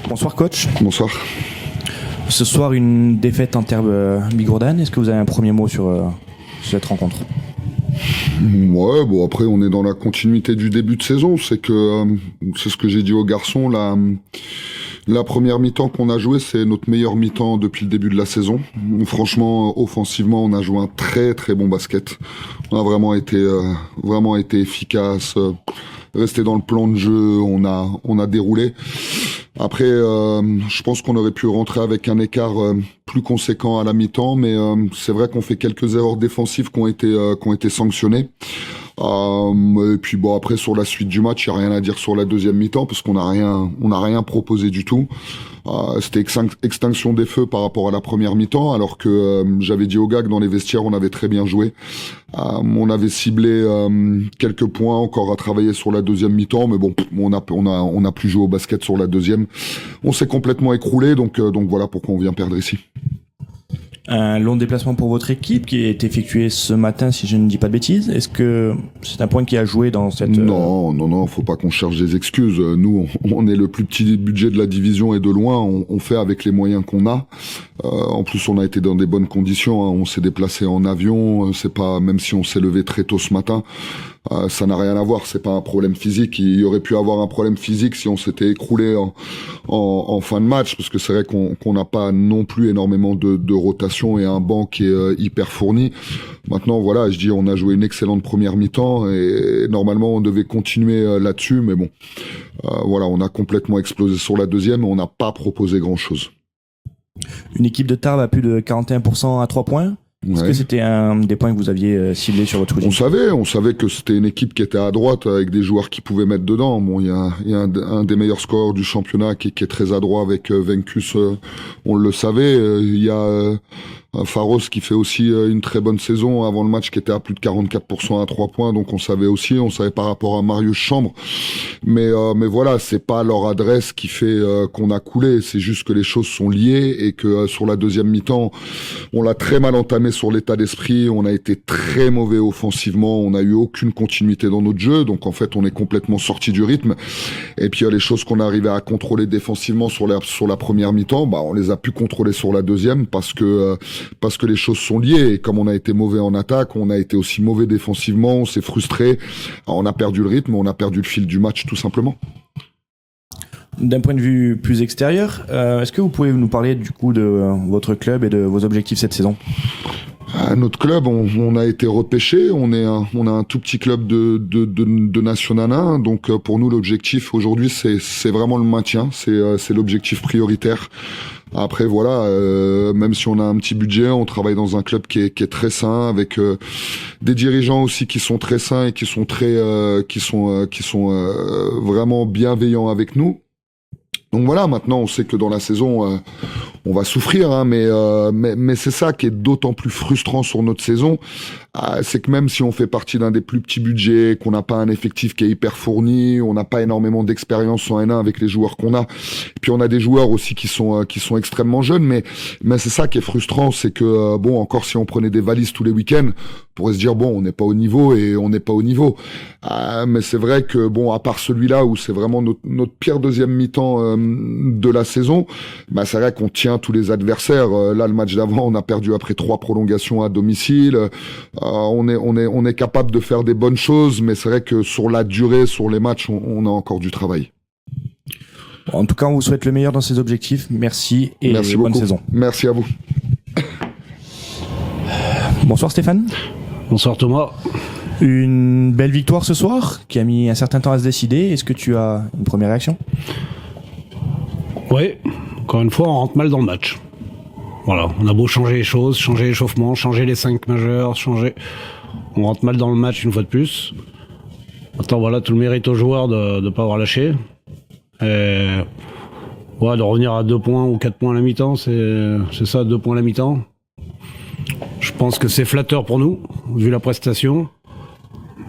Bonsoir coach. Bonsoir. Ce soir une défaite en termes bigourdane. Est-ce que vous avez un premier mot sur cette rencontre? Ouais, bon après on est dans la continuité du début de saison. C'est ce que j'ai dit aux garçons. La première mi-temps qu'on a joué, c'est notre meilleur mi-temps depuis le début de la saison. Franchement, offensivement, on a joué un très très bon basket. On a vraiment été efficace. Resté dans le plan de jeu, on a déroulé. Après, je pense qu'on aurait pu rentrer avec un écart plus conséquent à la mi-temps, mais c'est vrai qu'on fait quelques erreurs défensives qui ont été sanctionnées. Et puis bon, après sur la suite du match, il y a rien à dire sur la deuxième mi-temps parce qu'on n'a rien proposé du tout. C'était extinction des feux par rapport à la première mi-temps, alors que j'avais dit aux gars que dans les vestiaires on avait très bien joué. On avait ciblé quelques points encore à travailler sur la deuxième mi-temps, mais bon, on a plus joué au basket sur la deuxième. On s'est complètement écroulé, donc voilà pourquoi on vient perdre ici. Un long déplacement pour votre équipe qui est effectué ce matin, si je ne dis pas de bêtises. Est-ce que c'est un point qui a joué dans cette... Non, faut pas qu'on cherche des excuses. Nous, on est le plus petit budget de la division et de loin, on fait avec les moyens qu'on a. En plus, on a été dans des bonnes conditions. On s'est déplacé en avion. C'est pas, même si on s'est levé très tôt ce matin, ça n'a rien à voir. C'est pas un problème physique. Il y aurait pu avoir un problème physique si on s'était écroulé en fin de match, parce que c'est vrai qu'on n'a pas non plus énormément de rotation et un banc qui est hyper fourni. Maintenant, voilà, je dis, on a joué une excellente première mi-temps et normalement on devait continuer là-dessus, mais bon, voilà, on a complètement explosé sur la deuxième et on n'a pas proposé grand-chose. Une équipe de Tarbes à plus de 41% à 3 points. Est-ce que c'était un des points que vous aviez ciblé sur votre shooting? On savait que c'était une équipe qui était à droite avec des joueurs qui pouvaient mettre dedans. Bon, il y a un des meilleurs scoreurs du championnat qui est très adroit avec Vencus, on le savait. Il y a Pharos qui fait aussi une très bonne saison avant le match, qui était à plus de 44% à 3 points, donc on savait par rapport à Marius Chambre, mais voilà, c'est pas leur adresse qui fait qu'on a coulé, c'est juste que les choses sont liées et que sur la deuxième mi-temps, on l'a très mal entamé sur l'état d'esprit, on a été très mauvais offensivement, on a eu aucune continuité dans notre jeu, donc en fait on est complètement sorti du rythme, et puis les choses qu'on arrivait à contrôler défensivement sur la première mi-temps, on les a pu contrôler sur la deuxième parce que les choses sont liées, et comme on a été mauvais en attaque, on a été aussi mauvais défensivement, on s'est frustré, on a perdu le rythme, on a perdu le fil du match tout simplement. D'un point de vue plus extérieur, est-ce que vous pouvez nous parler du coup de votre club et de vos objectifs cette saison? Notre club, on a été repêché, on a un tout petit club de National 1, donc pour nous l'objectif aujourd'hui c'est vraiment le maintien, c'est l'objectif prioritaire. Après voilà, même si on a un petit budget, on travaille dans un club qui est très sain, avec des dirigeants aussi qui sont très sains et qui sont vraiment bienveillants avec nous. Donc voilà, maintenant on sait que dans la saison on va souffrir, hein, mais c'est ça qui est d'autant plus frustrant sur notre saison, c'est que même si on fait partie d'un des plus petits budgets, qu'on n'a pas un effectif qui est hyper fourni, on n'a pas énormément d'expérience en N1 avec les joueurs qu'on a, et puis on a des joueurs aussi qui sont extrêmement jeunes, mais c'est ça qui est frustrant, c'est que bon, encore si on prenait des valises tous les week-ends, on pourrait se dire bon, on n'est pas au niveau et on n'est pas au niveau. Mais c'est vrai que bon, à part celui-là où c'est vraiment notre pire deuxième mi-temps de la saison, c'est vrai qu'on tient tous les adversaires. Là, le match d'avant, on a perdu après 3 prolongations à domicile. On est capable de faire des bonnes choses, mais c'est vrai que sur la durée, sur les matchs, on a encore du travail. En tout cas, on vous souhaite le meilleur dans ces objectifs. Merci et Merci bonne beaucoup. saison. Merci à vous. Bonsoir Stéphane. Bonsoir Thomas. Une belle victoire ce soir qui a mis un certain temps à se décider. Est-ce que tu as une première réaction? Oui, encore une fois, on rentre mal dans le match. Voilà, on a beau changer les choses, changer l'échauffement, changer les 5 majeurs, on rentre mal dans le match une fois de plus. Maintenant, voilà, tout le mérite aux joueurs de ne pas avoir lâché. Et ouais, de revenir à 2 points ou 4 points à la mi-temps, c'est ça, 2 points à la mi-temps. Je pense que c'est flatteur pour nous, vu la prestation.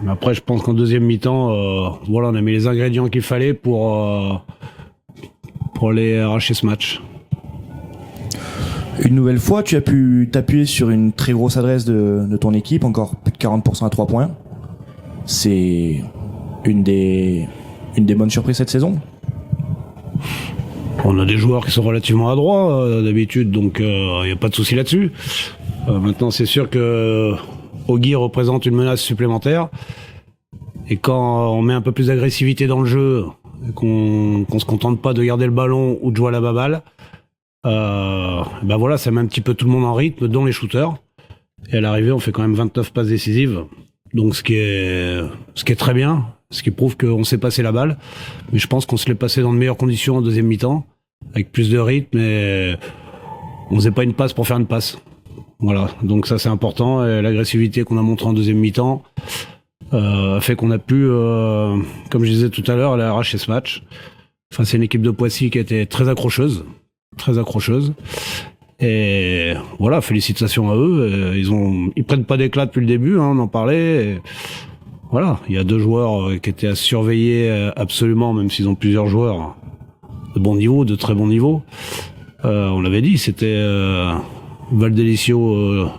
Mais après, je pense qu'en deuxième mi-temps, voilà, on a mis les ingrédients qu'il fallait pour aller arracher ce match. Une nouvelle fois, tu as pu t'appuyer sur une très grosse adresse de ton équipe, encore plus de 40% à 3 points. C'est une des bonnes surprises cette saison? On a des joueurs qui sont relativement adroits d'habitude, donc il n'y a pas de souci là-dessus. Maintenant, c'est sûr que Ogui représente une menace supplémentaire. Et quand on met un peu plus d'agressivité dans le jeu, qu'on se contente pas de garder le ballon ou de jouer à la baballe, ben voilà, ça met un petit peu tout le monde en rythme, dont les shooters. Et à l'arrivée, on fait quand même 29 passes décisives. Donc ce qui est très bien, ce qui prouve qu'on sait passer la balle. Mais je pense qu'on se l'est passé dans de meilleures conditions en deuxième mi-temps, avec plus de rythme, et on faisait pas une passe pour faire une passe. Voilà, donc ça c'est important. Et l'agressivité qu'on a montrée en deuxième mi-temps fait qu'on a pu, comme je disais tout à l'heure, aller arracher ce match. Enfin, c'est une équipe de Poissy qui a été très accrocheuse. Et voilà, félicitations à eux. Ils prennent pas d'éclat depuis le début, hein, on en parlait. Et voilà, il y a 2 joueurs qui étaient à surveiller absolument, même s'ils ont plusieurs joueurs de bon niveau, de très bon niveau. On l'avait dit, c'était Valdelicio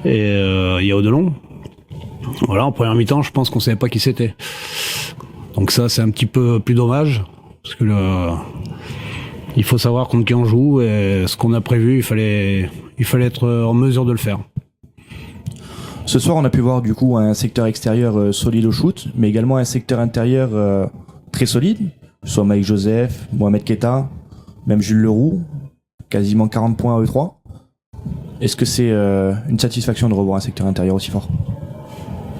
et Yao Delon. Voilà, en première mi-temps, je pense qu'on savait pas qui c'était. Donc ça, c'est un petit peu plus dommage, parce que il faut savoir contre qui on joue, et ce qu'on a prévu, il fallait être en mesure de le faire. Ce soir, on a pu voir du coup un secteur extérieur solide au shoot, mais également un secteur intérieur très solide, que ce soit Mike Joseph, Mohamed Keita, même Jules Leroux, quasiment 40 points à E3. Est-ce que c'est une satisfaction de revoir un secteur intérieur aussi fort ?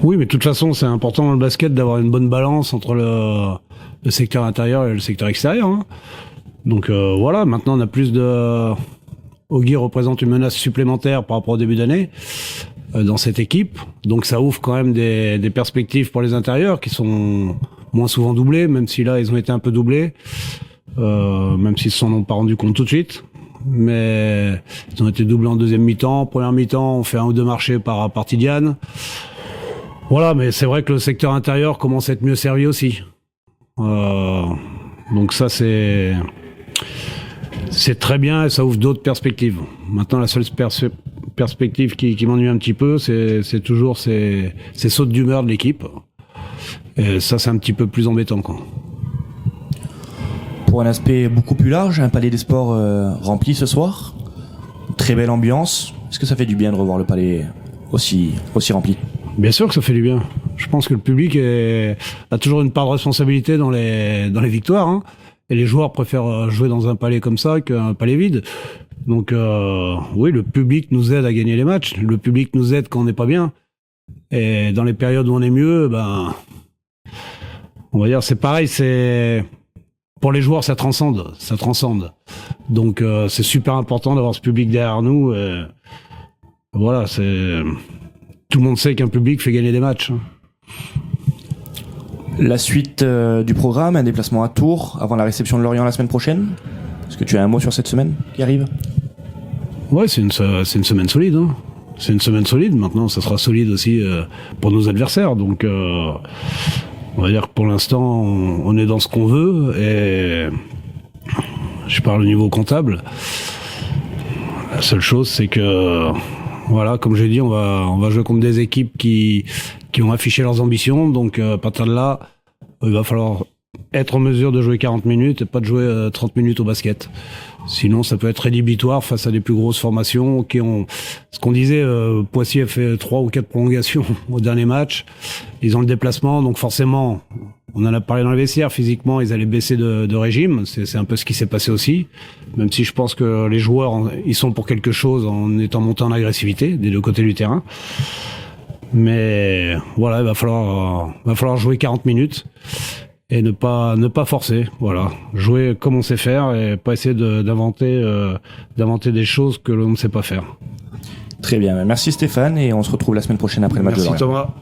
Oui, mais de toute façon, c'est important dans le basket d'avoir une bonne balance entre le secteur intérieur et le secteur extérieur, hein. Donc voilà, maintenant on a plus de... Ogui représente une menace supplémentaire par rapport au début d'année dans cette équipe. Donc ça ouvre quand même des perspectives pour les intérieurs qui sont moins souvent doublés, même si là ils ont été un peu doublés, même s'ils s'en ont pas rendu compte tout de suite. Mais ils ont été doublés en deuxième mi-temps. Première mi-temps, on fait 1 ou 2 marchés par Tidiane. Voilà, mais c'est vrai que le secteur intérieur commence à être mieux servi aussi. Donc ça c'est très bien, et ça ouvre d'autres perspectives. Maintenant, la seule perspective qui m'ennuie un petit peu, c'est toujours ces sautes d'humeur de l'équipe. Et ça, c'est un petit peu plus embêtant, quoi. Pour un aspect beaucoup plus large, un palais des sports rempli ce soir. Très belle ambiance. Est-ce que ça fait du bien de revoir le palais aussi rempli ? Bien sûr que ça fait du bien. Je pense que le public a toujours une part de responsabilité dans les victoires, hein. Et les joueurs préfèrent jouer dans un palais comme ça qu'un palais vide. Donc oui, le public nous aide à gagner les matchs. Le public nous aide quand on n'est pas bien. Et dans les périodes où on est mieux, on va dire c'est pareil. C'est pour les joueurs, ça transcende. Donc c'est super important d'avoir ce public derrière nous. Et voilà, tout le monde sait qu'un public fait gagner des matchs. La suite du programme, un déplacement à Tours avant la réception de Lorient la semaine prochaine. Est-ce que tu as un mot sur cette semaine qui arrive ? Ouais, c'est une semaine solide, hein. C'est une semaine solide. Maintenant, ça sera solide aussi pour nos adversaires. Donc, on va dire que pour l'instant, on est dans ce qu'on veut. Et je parle au niveau comptable. La seule chose, c'est que, voilà, comme j'ai dit, on va jouer contre des équipes qui ont affiché leurs ambitions. Donc, à partir de là, il va falloir être en mesure de jouer 40 minutes et pas de jouer 30 minutes au basket. Sinon, ça peut être rédhibitoire face à des plus grosses formations qui ont... Ce qu'on disait, Poissy a fait 3 ou 4 prolongations au dernier match. Ils ont le déplacement, donc forcément, on en a parlé dans les vestiaires, physiquement, ils allaient baisser de régime. C'est un peu ce qui s'est passé aussi. Même si je pense que les joueurs, ils sont pour quelque chose en étant montés en agressivité des 2 côtés du terrain. Mais voilà, il va falloir jouer 40 minutes. Et ne pas forcer, voilà. Jouer comme on sait faire et pas essayer d'inventer des choses que l'on ne sait pas faire. Très bien, merci Stéphane, et on se retrouve la semaine prochaine après le match de Lorient. Merci Thomas.